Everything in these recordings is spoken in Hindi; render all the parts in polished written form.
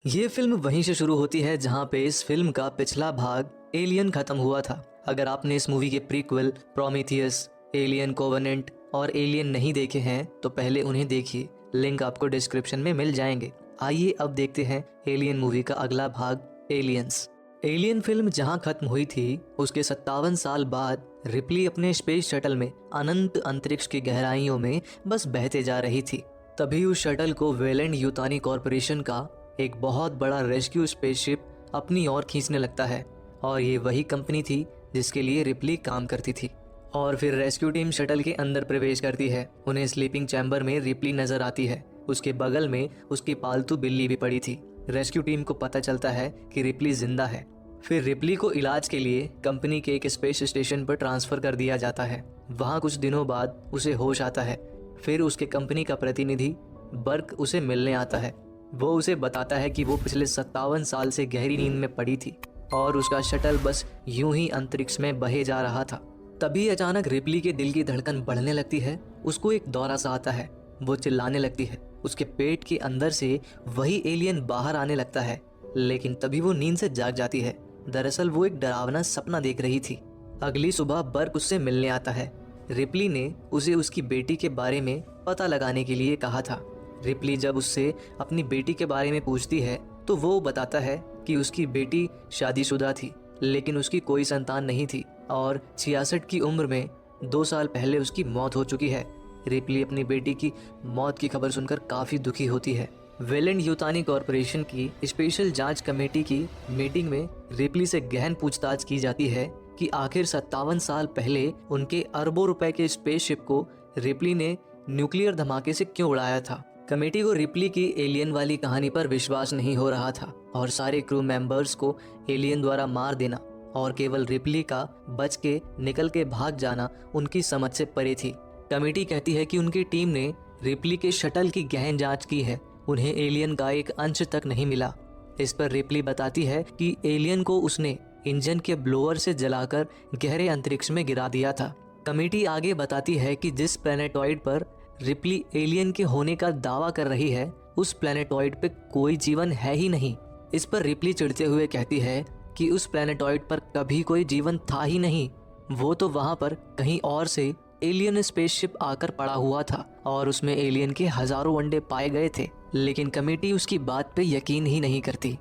ये फिल्म वहीं से शुरू होती है जहाँ पे इस फिल्म का पिछला भाग एलियन खत्म हुआ था। अगर आपने इस मूवी के प्रीक्वल प्रोमीथियस, एलियन कोवेनेंट और एलियन नहीं देखे हैं तो पहले उन्हें देखिए, लिंक आपको डिस्क्रिप्शन में मिल जाएंगे। आइए अब देखते हैं एलियन मूवी का अगला भाग, एलियंस। एलियन फिल्म जहां खत्म हुई थी उसके 57 साल बाद रिप्ली अपने स्पेस शटल में अनंत अंतरिक्ष की गहराइयों में बस बहते जा रही थी। तभी उस शटल को वेलेंट यूतानी कॉरपोरेशन का एक बहुत बड़ा रेस्क्यू स्पेसशिप अपनी ओर खींचने लगता है, और ये वही कंपनी थी जिसके लिए रिप्ली काम करती थी। और फिर रेस्क्यू टीम शटल के अंदर प्रवेश करती है। उन्हें स्लीपिंग चैम्बर में रिप्ली नजर आती है। उसके बगल में उसकी पालतू बिल्ली भी पड़ी थी। रेस्क्यू टीम को पता चलता है कि रिप्ली जिंदा है। फिर रिप्ली को इलाज के लिए कंपनी के एक स्पेस स्टेशन पर ट्रांसफर कर दिया जाता है। वहाँ कुछ दिनों बाद उसे होश आता है। फिर उसके कंपनी का प्रतिनिधि बर्क उसे मिलने आता है। वो उसे बताता है कि वो पिछले 57 साल से गहरी नींद में पड़ी थी और उसका शटल बस यूं ही अंतरिक्ष में बहे जा रहा था। तभी अचानक रिप्ली के दिल की धड़कन बढ़ने लगती है। उसको एक दौरा सा आता है। वो चिल्लाने लगती है। उसके पेट के अंदर से वही एलियन बाहर आने लगता है, लेकिन तभी वो नींद से जाग जाती है। दरअसल वो एक डरावना सपना देख रही थी। अगली सुबह बर्क उससे मिलने आता है। रिप्ली ने उसे उसकी बेटी के बारे में पता लगाने के लिए कहा था। रिप्ली जब उससे अपनी बेटी के बारे में पूछती है तो वो बताता है कि उसकी बेटी शादीशुदा थी, लेकिन उसकी कोई संतान नहीं थी और 66 की उम्र में 2 साल पहले उसकी मौत हो चुकी है। रिप्ली अपनी बेटी की मौत की खबर सुनकर काफ़ी दुखी होती है। वेलेंट यूतानी कॉरपोरेशन की स्पेशल जांच कमेटी की मीटिंग में रिप्ली से गहन पूछताछ की जाती है कि आखिर 57 साल पहले उनके अरबों रुपए के स्पेसशिप को रिप्ली ने न्यूक्लियर धमाके से क्यों उड़ाया था। कमेटी को रिप्ली की एलियन वाली कहानी पर विश्वास नहीं हो रहा था और सारे क्रू मेंबर्स को एलियन द्वारा मार देना और केवल रिप्ली का बच के निकल के भाग जाना उनकी समझ से परे थी। कमेटी कहती है कि उनकी टीम ने रिप्ली के शटल की गहन जांच की है, उन्हें एलियन का एक अंश तक नहीं मिला। इस पर रिप्ली बताती है कि एलियन को उसने इंजन के ब्लोअर से जलाकर गहरे अंतरिक्ष में गिरा दिया था। कमेटी आगे बताती है कि जिस प्लेनेटॉइड पर रिप्ली एलियन के होने का दावा कर रही है उस प्लेनेटॉइड पे कोई जीवन है ही नहीं। इस पर रिप्ली चिढ़ते हुए कहती है कि उस प्लेनेटॉइड पर कभी कोई जीवन था ही नहीं। वो तो वहां पर कहीं और से एलियन स्पेसशिप आकर पड़ा हुआ था और उसमें एलियन के हजारों अंडे पाए गए थे, लेकिन कमेटी उसकी बात पे यकीन ही नहीं करती।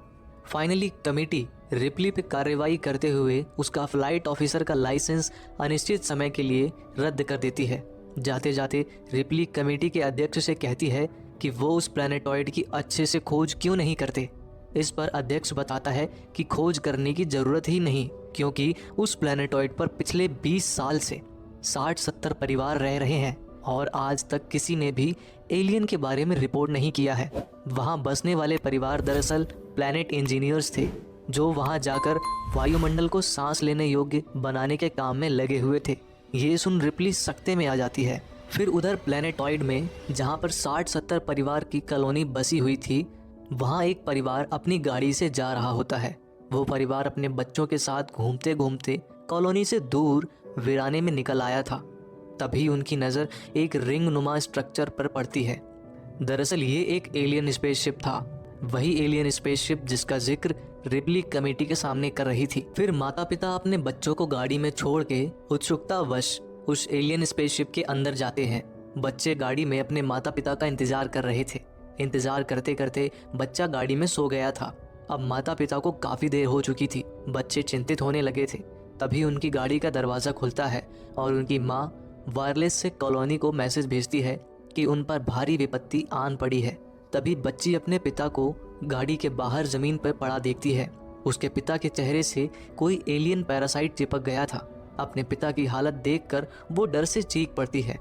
फाइनली कमेटी रिप्ली पे कार्रवाई करते हुए उसका फ्लाइट ऑफिसर का लाइसेंस अनिश्चित समय के लिए रद्द कर देती है। जाते जाते रिप्ली कमेटी के अध्यक्ष से कहती है कि वो उस प्लेनेटॉइड की अच्छे से खोज क्यों नहीं करते। इस पर अध्यक्ष बताता है कि खोज करने की जरूरत ही नहीं, क्योंकि उस प्लेनेटॉइड पर पिछले 20 साल से 60-70 परिवार रह रहे हैं और आज तक किसी ने भी एलियन के बारे में रिपोर्ट नहीं किया है। वहाँ बसने वाले परिवार दरअसल प्लैनेट इंजीनियर्स थे जो वहाँ जाकर वायुमंडल को सांस लेने योग्य बनाने के काम में लगे हुए थे। ये सुन रिप्ली सख्ते में आ जाती है। फिर उधर प्लेनेटॉइड में जहाँ पर 60-70 परिवार की कॉलोनी बसी हुई थी, वहाँ एक परिवार अपनी गाड़ी से जा रहा होता है। वो परिवार अपने बच्चों के साथ घूमते घूमते कॉलोनी से दूर वीराने में निकल आया था। तभी उनकी नज़र एक रिंग नुमा स्ट्रक्चर पर पड़ती है। दरअसल ये एक एलियन स्पेसशिप था, वही एलियन स्पेसशिप जिसका जिक्र रिप्ली कमेटी के सामने कर रही थी। फिर माता पिता अपने बच्चों को गाड़ी में छोड़ के उत्सुकतावश उस एलियन स्पेसशिप के अंदर जाते हैं। बच्चे गाड़ी में अपने माता पिता का इंतजार कर रहे थे। इंतजार करते करते बच्चा गाड़ी में सो गया था। अब माता पिता को काफी देर हो चुकी थी। बच्चे चिंतित होने लगे थे। तभी उनकी गाड़ी का दरवाजा खुलता है और उनकी माँ वायरलेस से कॉलोनी को मैसेज भेजती है कि उन पर भारी विपत्ति आन पड़ी है। तभी बच्ची अपने पिता को गाड़ी के बाहर जमीन पर पड़ा देखती है। उसके पिता के चेहरे से कोई एलियन पैरासाइट चिपक गया था। अपने पिता की हालत देखकर वो डर से चीख पड़ती है।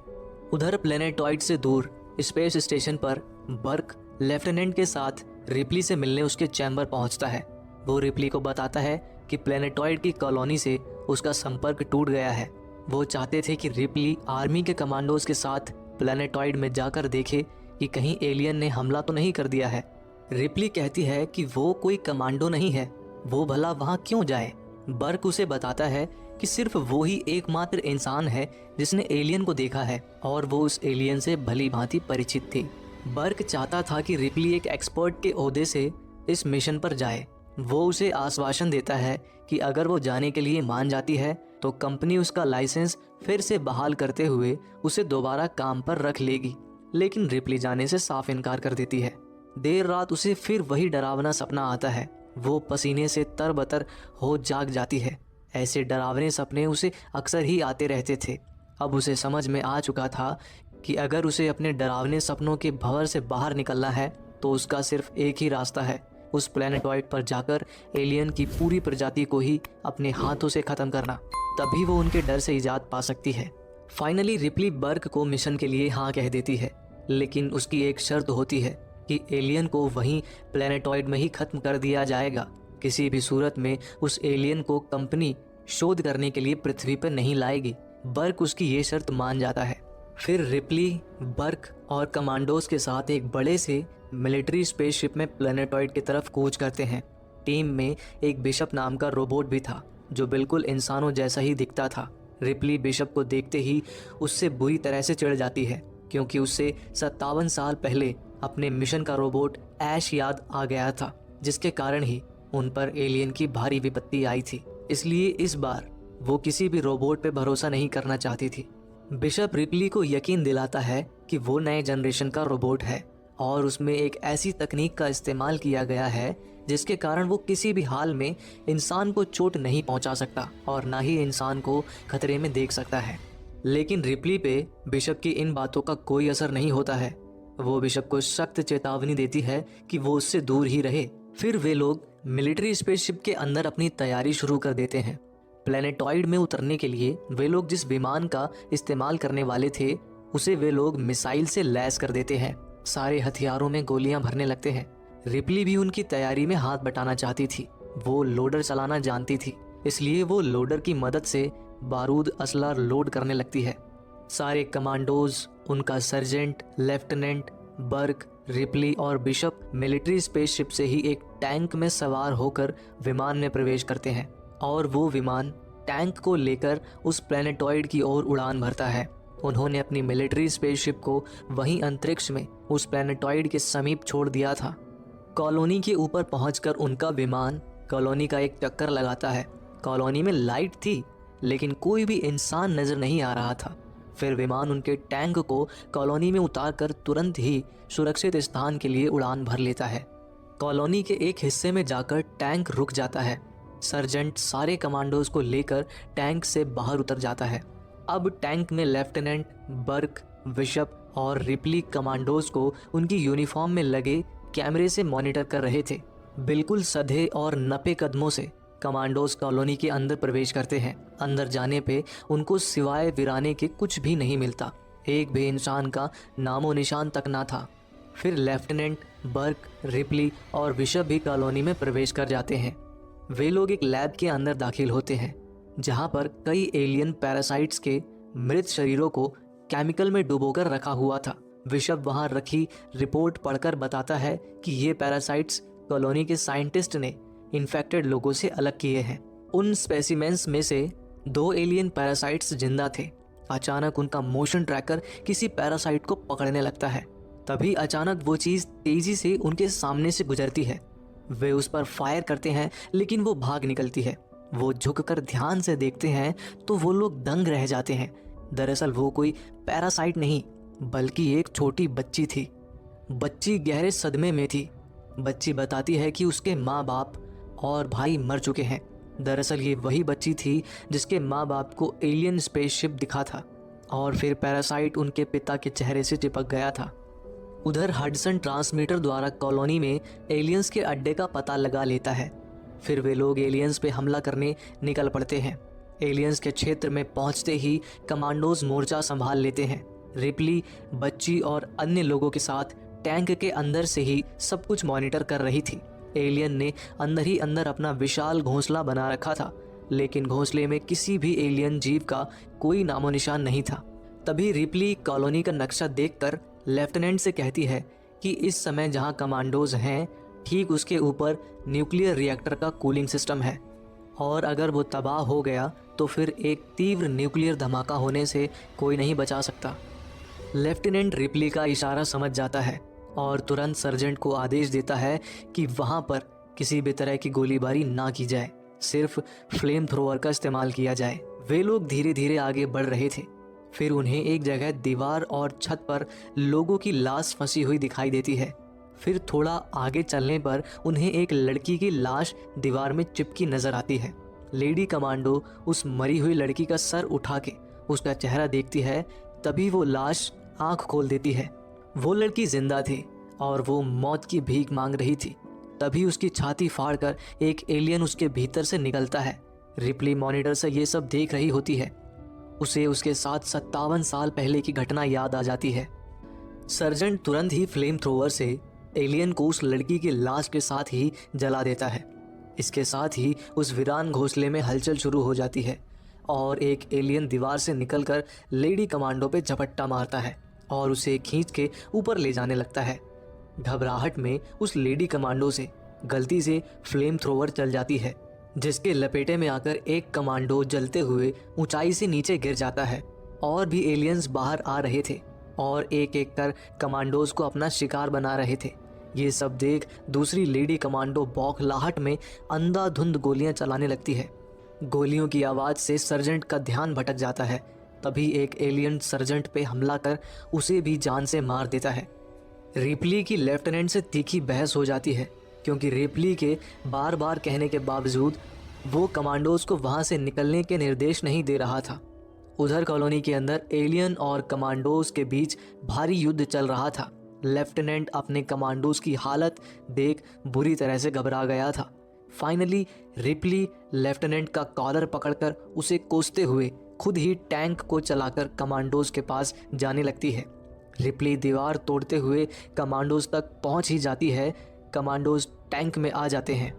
उधर प्लेनेटॉइड से दूर स्पेस स्टेशन पर बर्क लेफ्टिनेंट के साथ रिप्ली से मिलने उसके चैम्बर पहुंचता है। वो रिप्ली को बताता है कि प्लेनेटॉइड की कॉलोनी से उसका संपर्क टूट गया है। वो चाहते थे कि रिप्ली आर्मी के कमांडोज के साथ प्लेनेटॉइड में जाकर देखे कि कहीं एलियन ने हमला तो नहीं कर दिया है। रिप्ली कहती है कि वो कोई कमांडो नहीं है, वो भला वहाँ क्यों जाए। बर्क उसे बताता है कि सिर्फ वो ही एकमात्र इंसान है जिसने एलियन को देखा है और वो उस एलियन से भली भांति परिचित थी। बर्क चाहता था कि रिप्ली एक एक्सपर्ट के ओहदे से इस मिशन पर जाए। वो उसे आश्वासन देता है कि अगर वो जाने के लिए मान जाती है तो कंपनी उसका लाइसेंस फिर से बहाल करते हुए उसे दोबारा काम पर रख लेगी। लेकिन रिप्ली जाने से साफ इनकार कर देती है। देर रात उसे फिर वही डरावना सपना आता है। वो पसीने से तरबतर हो जाग जाती है। ऐसे डरावने सपने उसे अक्सर ही आते रहते थे। अब उसे समझ में आ चुका था कि अगर उसे अपने डरावने सपनों के भंवर से बाहर निकलना है तो उसका सिर्फ एक ही रास्ता है, उस प्लैनेटॉइड पर जाकर एलियन की पूरी प्रजाति को ही अपने हाथों से ख़त्म करना। तभी वो उनके डर से निजात पा सकती है। फाइनली रिप्ली बर्क को मिशन के लिए हाँ कह देती है, लेकिन उसकी एक शर्त होती है कि एलियन को वहीं प्लैनेटॉइड में ही ख़त्म कर दिया जाएगा। किसी भी सूरत में उस एलियन को कंपनी शोध करने के लिए पृथ्वी पर नहीं लाएगी। बर्क उसकी ये शर्त मान जाता है। फिर रिप्ली, बर्क और कमांडोज के साथ एक बड़े से मिलिट्री स्पेसशिप में प्लैनेटॉइड की तरफ कूच करते हैं। टीम में एक बिशप नाम का रोबोट भी था जो बिल्कुल इंसानों जैसा ही दिखता था। रिप्ली बिशप को देखते ही उससे बुरी तरह से चिढ़ जाती है, क्योंकि उससे 57 साल पहले अपने मिशन का रोबोट ऐश याद आ गया था, जिसके कारण ही उन पर एलियन की भारी विपत्ति आई थी। इसलिए इस बार वो किसी भी रोबोट पे भरोसा नहीं करना चाहती थी। बिशप रिप्ली को यकीन दिलाता है कि वो नए जनरेशन का रोबोट है और उसमें एक ऐसी तकनीक का इस्तेमाल किया गया है जिसके कारण वो किसी भी हाल में इंसान को चोट नहीं पहुंचा सकता और ना ही इंसान को खतरे में देख सकता है। लेकिन रिप्ली पे बिशप की इन बातों का कोई असर नहीं होता है। वो बिशप को सख्त चेतावनी देती है कि वो उससे दूर ही रहे। फिर वे लोग मिलिट्री स्पेसशिप के अंदर अपनी तैयारी शुरू कर देते हैं। प्लैनेटॉइड में उतरने के लिए वे लोग जिस विमान का इस्तेमाल करने वाले थे उसे वे लोग मिसाइल से लैस कर देते हैं। सारे हथियारों में गोलियां भरने लगते हैं। रिप्ली भी उनकी तैयारी में हाथ बटाना चाहती थी। वो लोडर चलाना जानती थी, इसलिए वो लोडर की मदद से बारूद असला लोड करने लगती है। सारे कमांडोज, उनका सर्जेंट, लेफ्टिनेंट, बर्क, रिप्ली और बिशप मिलिट्री स्पेसशिप से ही एक टैंक में सवार होकर विमान में प्रवेश करते हैं और वो विमान टैंक को लेकर उस प्लैनेटॉइड की ओर उड़ान भरता है। उन्होंने अपनी मिलिट्री स्पेसशिप को वहीं अंतरिक्ष में उस प्लैनेटॉइड के समीप छोड़ दिया था। कॉलोनी के ऊपर पहुंचकर उनका विमान कॉलोनी का एक चक्कर लगाता है। कॉलोनी में लाइट थी, लेकिन कोई भी इंसान नजर नहीं आ रहा था। फिर विमान उनके टैंक को कॉलोनी में उतारकर तुरंत ही सुरक्षित स्थान के लिए उड़ान भर लेता है। कॉलोनी के एक हिस्से में जाकर टैंक रुक जाता है। सर्जेंट सारे कमांडोज को लेकर टैंक से बाहर उतर जाता है। अब टैंक में लेफ्टिनेंट, बर्क, बिशप और रिप्ली कमांडोज को उनकी यूनिफॉर्म में लगे कैमरे से मॉनिटर कर रहे थे। बिल्कुल सधे और नपे कदमों से कमांडोज कॉलोनी के अंदर प्रवेश करते हैं। अंदर जाने पे उनको सिवाय वीराने के कुछ भी नहीं मिलता। एक भी इंसान का नामो निशान तक ना था। फिर लेफ्टिनेंट, बर्क, रिप्ली और बिशप भी कॉलोनी में प्रवेश कर जाते हैं। वे लोग एक लैब के अंदर दाखिल होते हैं जहां पर कई एलियन पैरासाइट्स के मृत शरीरों को केमिकल में डुबोकर रखा हुआ था। बिशप वहां रखी रिपोर्ट पढ़कर बताता है कि ये पैरासाइट्स कॉलोनी के साइंटिस्ट ने इन्फेक्टेड लोगों से अलग किए हैं। उन स्पेसिमेंस में से 2 एलियन पैरासाइट्स जिंदा थे। अचानक उनका मोशन ट्रैकर किसी पैरासाइट को पकड़ने लगता है। तभी अचानक वो चीज तेजी से उनके सामने से गुजरती है। वे उस पर फायर करते हैं, लेकिन वो भाग निकलती है। वो झुककर ध्यान से देखते हैं तो वो लोग दंग रह जाते हैं। दरअसल वो कोई पैरासाइट नहीं बल्कि एक छोटी बच्ची थी। बच्ची गहरे सदमे में थी। बच्ची बताती है कि उसके माँ बाप और भाई मर चुके हैं। दरअसल ये वही बच्ची थी जिसके माँ बाप को एलियन स्पेसशिप दिखा था और फिर पैरासाइट उनके पिता के चेहरे से चिपक गया था। उधर हडसन ट्रांसमीटर द्वारा कॉलोनी में एलियंस के अड्डे का पता लगा लेता है। फिर वे लोग एलियंस पे हमला करने निकल पड़ते हैं। एलियंस के क्षेत्र में पहुंचते ही कमांडोज मोर्चा संभाल लेते हैं। रिप्ली, बच्ची और अन्य लोगों के साथ टैंक के अंदर से ही सब कुछ मॉनिटर कर रही थी। एलियन ने अंदर ही अंदर अपना विशाल घोंसला बना रखा था, लेकिन घोंसले में किसी भी एलियन जीव का कोई नामो निशान नहीं था। तभी रिप्ली कॉलोनी का नक्शा देखकर लेफ्टिनेंट से कहती है कि इस समय जहां कमांडोज हैं ठीक उसके ऊपर न्यूक्लियर रिएक्टर का कूलिंग सिस्टम है और अगर वो तबाह हो गया तो फिर एक तीव्र न्यूक्लियर धमाका होने से कोई नहीं बचा सकता। लेफ्टिनेंट रिप्ली का इशारा समझ जाता है और तुरंत सर्जेंट को आदेश देता है कि वहाँ पर किसी भी तरह की गोलीबारी ना की जाए, सिर्फ फ्लेम थ्रोअर का इस्तेमाल किया जाए। वे लोग धीरे धीरे आगे बढ़ रहे थे। फिर उन्हें एक जगह दीवार और छत पर लोगों की लाश फंसी हुई दिखाई देती है। फिर थोड़ा आगे चलने पर उन्हें एक लड़की की लाश दीवार में चिपकी नजर आती है। लेडी कमांडो उस मरी हुई लड़की का सर उठा के उसका चेहरा देखती है, तभी वो लाश आंख खोल देती है। वो लड़की जिंदा थी और वो मौत की भीख मांग रही थी। तभी उसकी छाती फाड़कर एक एलियन उसके भीतर से निकलता है। रिप्ली मॉनिटर से ये सब देख रही होती है। उसे उसके साथ 57 साल पहले की घटना याद आ जाती है। सर्जेंट तुरंत ही फ्लेम थ्रोवर से एलियन को उस लड़की की लाश के साथ ही जला देता है। इसके साथ ही उस वीरान घोंसले में हलचल शुरू हो जाती है और एक एलियन दीवार से निकलकर लेडी कमांडो पे झपट्टा मारता है और उसे खींच के ऊपर ले जाने लगता है। घबराहट में उस लेडी कमांडो से गलती से फ्लेम थ्रोवर चल जाती है, जिसके लपेटे में आकर एक कमांडो जलते हुए ऊंचाई से नीचे गिर जाता है। और भी एलियंस बाहर आ रहे थे और एक एक कर कमांडोज को अपना शिकार बना रहे थे। ये सब देख दूसरी लेडी कमांडो बौखलाहट में अंधाधुंध गोलियां चलाने लगती है। गोलियों की आवाज़ से सर्जेंट का ध्यान भटक जाता है। तभी एक एलियन सर्जेंट पे हमला कर उसे भी जान से मार देता है। रिप्ली की लेफ्टिनेंट से तीखी बहस हो जाती है, क्योंकि रिप्ली के बार बार कहने के बावजूद वो कमांडोज को वहाँ से निकलने के निर्देश नहीं दे रहा था। उधर कॉलोनी के अंदर एलियन और कमांडोज के बीच भारी युद्ध चल रहा था। लेफ्टिनेंट अपने कमांडोज की हालत देख बुरी तरह से घबरा गया था। फाइनली रिप्ली लेफ्टिनेंट का कॉलर पकड़कर उसे कोसते हुए खुद ही टैंक को चलाकर कमांडोज के पास जाने लगती है। रिप्ली दीवार तोड़ते हुए कमांडोज तक पहुंच ही जाती है। कमांडोज टैंक में आ जाते हैं।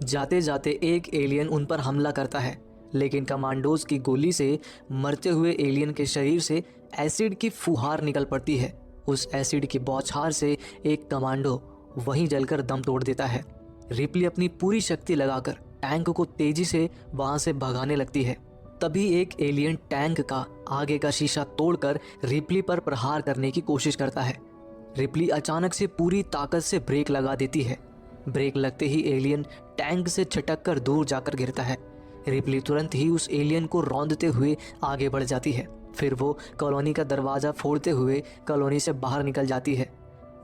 जाते जाते एक एलियन उन पर हमला करता है, लेकिन कमांडोज की गोली से मरते हुए एलियन के शरीर से एसिड की फुहार निकल पड़ती है। उस एसिड की बौछार से एक कमांडो वहीं जलकर दम तोड़ देता है। रिप्ली अपनी पूरी शक्ति लगाकर टैंक को तेजी से वहां से भगाने लगती है। तभी एक एलियन टैंक का आगे का शीशा तोड़कर रिप्ली पर प्रहार करने की कोशिश करता है। रिप्ली अचानक से पूरी ताकत से ब्रेक लगा देती है। ब्रेक लगते ही एलियन टैंक से छिटक कर दूर जाकर गिरता है। रिप्ली तुरंत ही उस एलियन को रौंदते हुए आगे बढ़ जाती है। फिर वो कॉलोनी का दरवाज़ा फोड़ते हुए कॉलोनी से बाहर निकल जाती है।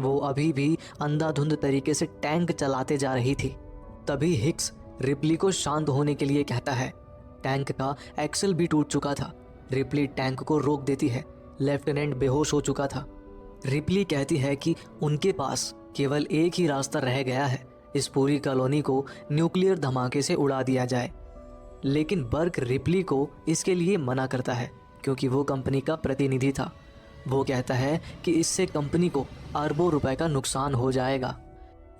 वो अभी भी अंधाधुंध तरीके से टैंक चलाते जा रही थी। तभी हिक्स रिप्ली को शांत होने के लिए कहता है। टैंक का एक्सल भी टूट चुका था। रिप्ली टैंक को रोक देती है। लेफ्टिनेंट बेहोश हो चुका था। रिप्ली कहती है कि उनके पास केवल एक ही रास्ता रह गया है, इस पूरी कॉलोनी को न्यूक्लियर धमाके से उड़ा दिया जाए। लेकिन बर्क रिप्ली को इसके लिए मना करता है, क्योंकि वो कंपनी का प्रतिनिधि था। वो कहता है कि इससे कंपनी को अरबों रुपए का नुकसान हो जाएगा।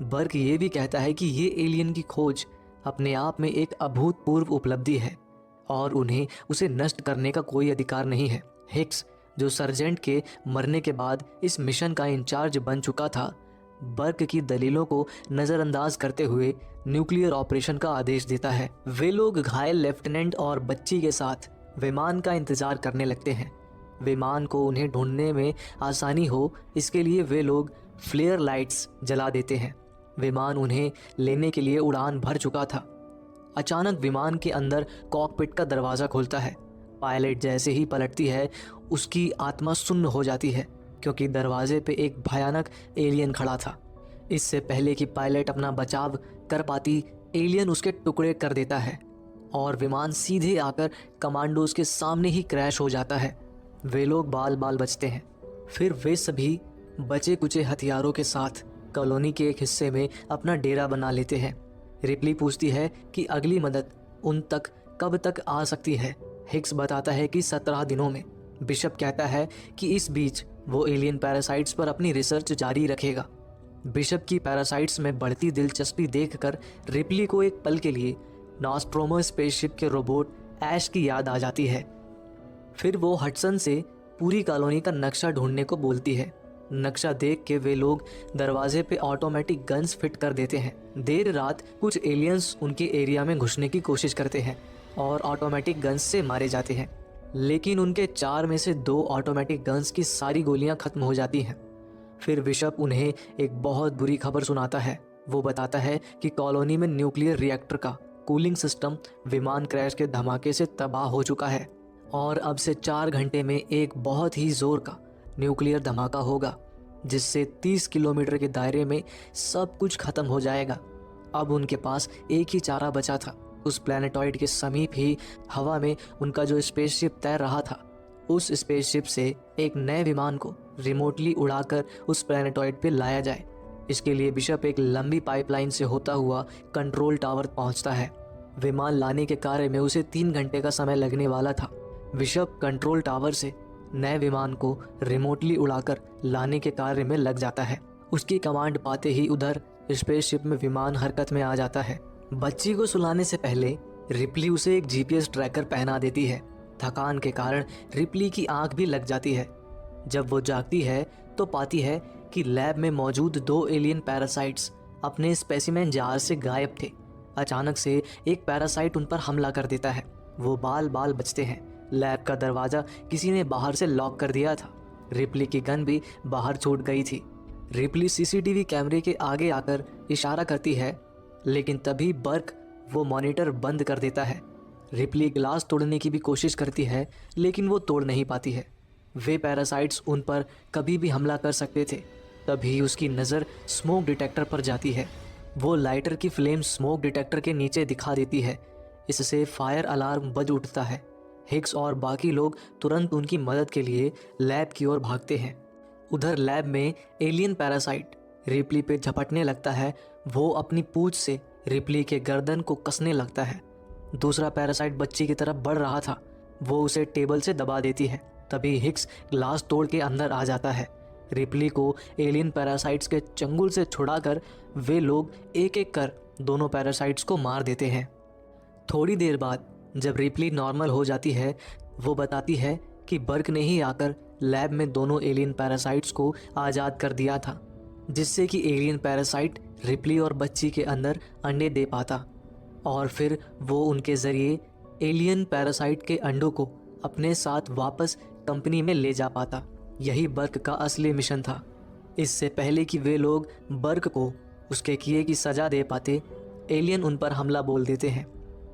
बर्क ये भी कहता है कि ये एलियन की खोज अपने आप में एक अभूतपूर्व उपलब्धि है और उन्हें उसे नष्ट करने का कोई अधिकार नहीं है। हिक्स, जो सर्जेंट के मरने के बाद इस मिशन का इंचार्ज बन चुका था, बर्क की दलीलों को नज़रअंदाज करते हुए न्यूक्लियर ऑपरेशन का आदेश देता है। वे लोग घायल लेफ्टिनेंट और बच्ची के साथ विमान का इंतजार करने लगते हैं। विमान को उन्हें ढूंढने में आसानी हो, इसके लिए वे लोग फ्लेयर लाइट्स जला देते हैं। विमान उन्हें लेने के लिए उड़ान भर चुका था। अचानक विमान के अंदर कॉकपिट का दरवाज़ा खुलता है। पायलट जैसे ही पलटती है, उसकी आत्मा सुन्न हो जाती है, क्योंकि दरवाजे पे एक भयानक एलियन खड़ा था। इससे पहले कि पायलट अपना बचाव कर पाती, एलियन उसके टुकड़े कर देता है और विमान सीधे आकर कमांडोज के सामने ही क्रैश हो जाता है। वे लोग बाल बाल बचते हैं। फिर वे सभी बचे कुचे हथियारों के साथ कॉलोनी के एक हिस्से में अपना डेरा बना लेते हैं। रिप्ली पूछती है कि अगली मदद उन तक कब तक आ सकती है। हिक्स बताता है कि 17 दिनों में। बिशप कहता है कि इस बीच वो एलियन पैरासाइट्स पर अपनी रिसर्च जारी रखेगा। बिशप की पैरासाइट्स में बढ़ती दिलचस्पी देखकर रिप्ली को एक पल के लिए नॉस्ट्रोमो स्पेसशिप के रोबोट ऐश की याद आ जाती है। फिर वो हडसन से पूरी कॉलोनी का नक्शा ढूंढने को बोलती है। नक्शा देख के वे लोग दरवाजे पे ऑटोमेटिक गन्स फिट कर देते हैं। देर रात कुछ एलियंस उनके एरिया में घुसने की कोशिश करते हैं और ऑटोमेटिक गन्स से मारे जाते हैं, लेकिन उनके 4 में से 2 ऑटोमेटिक गन्स की सारी गोलियां खत्म हो जाती हैं। फिर बिशप उन्हें एक बहुत बुरी खबर सुनाता है। वो बताता है कि कॉलोनी में न्यूक्लियर रिएक्टर का कूलिंग सिस्टम विमान क्रैश के धमाके से तबाह हो चुका है और अब से 4 घंटे में एक बहुत ही जोर का न्यूक्लियर धमाका होगा जिससे 30 किलोमीटर के दायरे में सब कुछ खत्म हो जाएगा। अब उनके पास एक ही चारा बचा था। उस प्लैनेटॉइड के समीप ही हवा में उनका जो स्पेसशिप तैर रहा था, उस स्पेसशिप से एक नए विमान को रिमोटली उड़ाकर उस प्लैनेटॉइड पे लाया जाए। इसके लिए बिशप एक लंबी पाइपलाइन से होता हुआ कंट्रोल टावर पहुंचता है। विमान लाने के कार्य में उसे 3 घंटे का समय लगने वाला था। बिशप कंट्रोल टावर से नए विमान को रिमोटली उड़ाकर लाने के कार्य में लग जाता है। उसकी कमांड पाते ही उधर स्पेसशिप में विमान हरकत में आ जाता है। बच्ची को सुलाने से पहले रिप्ली उसे एक जीपीएस ट्रैकर पहना देती है। थकान के कारण रिप्ली की आंख भी लग जाती है। जब वो जागती है तो पाती है कि लैब में मौजूद 2 एलियन पैरासाइट्स अपने स्पेसिमेन जार से गायब थे। अचानक से एक पैरासाइट उन पर हमला कर देता है। वो बाल बाल बचते हैं। लैब का दरवाज़ा किसी ने बाहर से लॉक कर दिया था। रिप्ली की गन भी बाहर छूट गई थी। रिप्ली सीसीटीवी कैमरे के आगे आकर इशारा करती है, लेकिन तभी बर्क वो मॉनिटर बंद कर देता है। रिप्ली ग्लास तोड़ने की भी कोशिश करती है, लेकिन वो तोड़ नहीं पाती है। वे पैरासाइट्स उन पर कभी भी हमला कर सकते थे। तभी उसकी नज़र स्मोक डिटेक्टर पर जाती है। वो लाइटर की फ्लेम स्मोक डिटेक्टर के नीचे दिखा देती है। इससे फायर अलार्म बज उठता है। हिग्स और बाकी लोग तुरंत उनकी मदद के लिए लैब की ओर भागते हैं। उधर लैब में एलियन पैरासाइट रिप्ली पे झपटने लगता है। वो अपनी पूंछ से रिप्ली के गर्दन को कसने लगता है। दूसरा पैरासाइट बच्ची की तरफ बढ़ रहा था। वो उसे टेबल से दबा देती है। तभी हिग्स ग्लास तोड़ के अंदर आ जाता है। रिप्ली को एलियन पैरासाइट्स के चंगुल से छुड़ाकर वे लोग एक एक कर दोनों पैरासाइट्स को मार देते हैं। थोड़ी देर बाद जब रिप्ली नॉर्मल हो जाती है, वो बताती है कि बर्क ने ही आकर लैब में दोनों एलियन पैरासाइट्स को आज़ाद कर दिया था, जिससे कि एलियन पैरासाइट रिप्ली और बच्ची के अंदर अंडे दे पाता और फिर वो उनके ज़रिए एलियन पैरासाइट के अंडों को अपने साथ वापस कंपनी में ले जा पाता। यही बर्क का असली मिशन था। इससे पहले कि वे लोग बर्क को उसके किए की सज़ा दे पाते, एलियन उन पर हमला बोल देते हैं,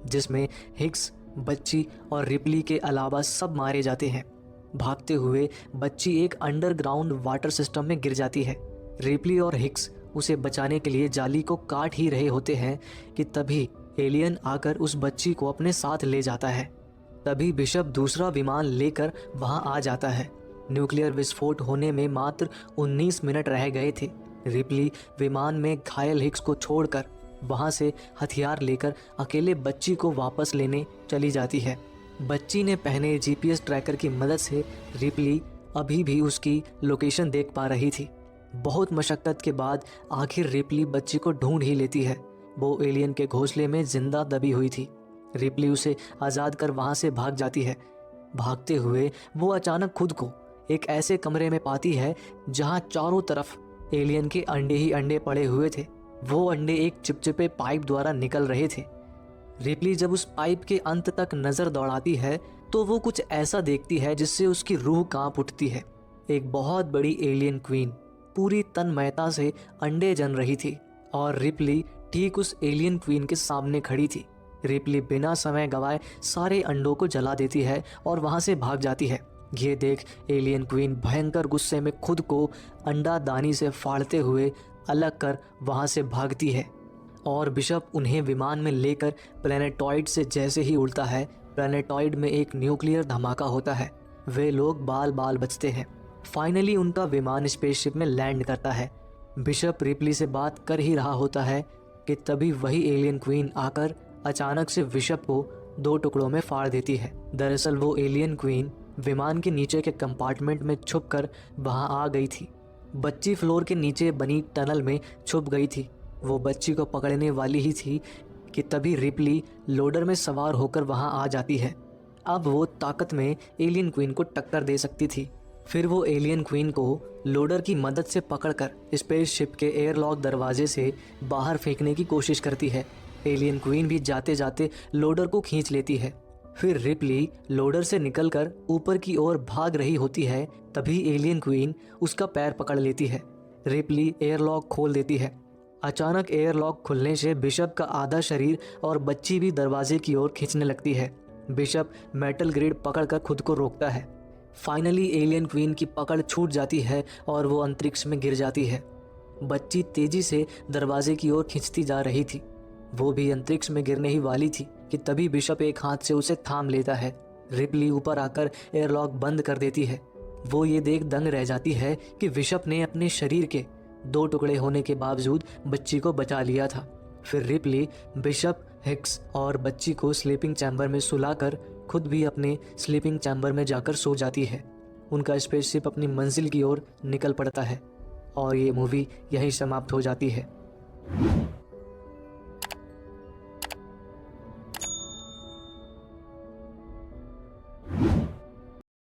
जिसमें हिग्स, बच्ची और रिप्ली के अलावा सब मारे जाते हैं। भागते हुए बच्ची एक अंडरग्राउंड वाटर सिस्टम में गिर जाती है। रिप्ली और हिग्स उसे बचाने के लिए जाली को काट ही रहे होते हैं कि तभी एलियन आकर उस बच्ची को अपने साथ ले जाता है। तभी बिशप दूसरा विमान लेकर वहां आ जाता है। न्यूक्लियर विस्फोट होने में मात्र 19 मिनट रह गए थे। रिप्ली विमान में घायल हिग्स को छोड़कर वहां से हथियार लेकर अकेले बच्ची को वापस लेने चली जाती है। बच्ची ने पहने जीपीएस ट्रैकर की मदद से रिप्ली अभी भी उसकी लोकेशन देख पा रही थी। बहुत मशक्क़त के बाद आखिर रिप्ली बच्ची को ढूंढ ही लेती है। वो एलियन के घोंसले में जिंदा दबी हुई थी। रिप्ली उसे आज़ाद कर वहाँ से भाग जाती है। भागते हुए वो अचानक खुद को एक ऐसे कमरे में पाती है जहाँ चारों तरफ एलियन के अंडे ही अंडे पड़े हुए थे। वो अंडे एक चिपचिपे पाइप द्वारा निकल रहे थे। रिप्ली जब उस पाइप के अंत तक नज़र दौड़ाती है तो वो कुछ ऐसा देखती है जिससे उसकी रूह कांप उठती है। एक बहुत बड़ी एलियन क्वीन पूरी तन्मयता से अंडे जन रही थी और रिप्ली ठीक उस एलियन क्वीन के सामने खड़ी थी। रिप्ली बिना समय गवाए सारे अंडों को जला देती है और वहां से भाग जाती है। ये देख एलियन क्वीन भयंकर गुस्से में खुद को अंडा दानी से फाड़ते हुए अलग कर वहां से भागती है और बिशप उन्हें विमान में लेकर प्लैनेटॉइड से जैसे ही उड़ता है, प्लैनेटॉइड में एक न्यूक्लियर धमाका होता है। वे लोग बाल बाल बचते हैं। फाइनली उनका विमान स्पेसशिप में लैंड करता है। बिशप रिप्ली से बात कर ही रहा होता है कि तभी वही एलियन क्वीन आकर अचानक से बिशप को 2 टुकड़ों में फाड़ देती है। दरअसल वो एलियन क्वीन विमान के नीचे के कंपार्टमेंट में छुपकर वहां आ गई थी। बच्ची फ्लोर के नीचे बनी टनल में छुप गई थी। वो बच्ची को पकड़ने वाली ही थी कि तभी रिप्ली लोडर में सवार होकर वहां आ जाती है। अब वो ताकत में एलियन क्वीन को टक्कर दे सकती थी। फिर वो एलियन क्वीन को लोडर की मदद से पकड़कर स्पेसशिप के एयरलॉक दरवाजे से बाहर फेंकने की कोशिश करती है। एलियन क्वीन भी जाते जाते लोडर को खींच लेती है। फिर रिप्ली लोडर से निकलकर ऊपर की ओर भाग रही होती है। तभी एलियन क्वीन उसका पैर पकड़ लेती है। रिपली एयरलॉक खोल देती है। अचानक एयरलॉक खुलने से बिशप का आधा शरीर और बच्ची भी दरवाजे की ओर खींचने लगती है। बिशप मेटल ग्रिड पकड़कर खुद को रोकता है। फाइनली एलियन क्वीन की पकड़ छूट जाती है और वो अंतरिक्ष में गिर जाती है। बच्ची तेजी से दरवाजे की ओर खींचती जा रही थी। वो भी अंतरिक्ष में गिरने ही वाली थी कि तभी बिशप एक हाथ से उसे थाम लेता है। रिपली ऊपर आकर एयरलॉक बंद कर देती है। वो ये देख दंग रह जाती है कि बिशप ने अपने शरीर के 2 टुकड़े होने के बावजूद बच्ची को बचा लिया था। फिर रिपली बिशप, हिक्स और बच्ची को स्लीपिंग चैम्बर में सुलाकर खुद भी अपने स्लीपिंग चैम्बर में जाकर सो जाती है। उनका स्पेसशिप अपनी मंजिल की ओर निकल पड़ता है और ये मूवी यहीं समाप्त हो जाती है।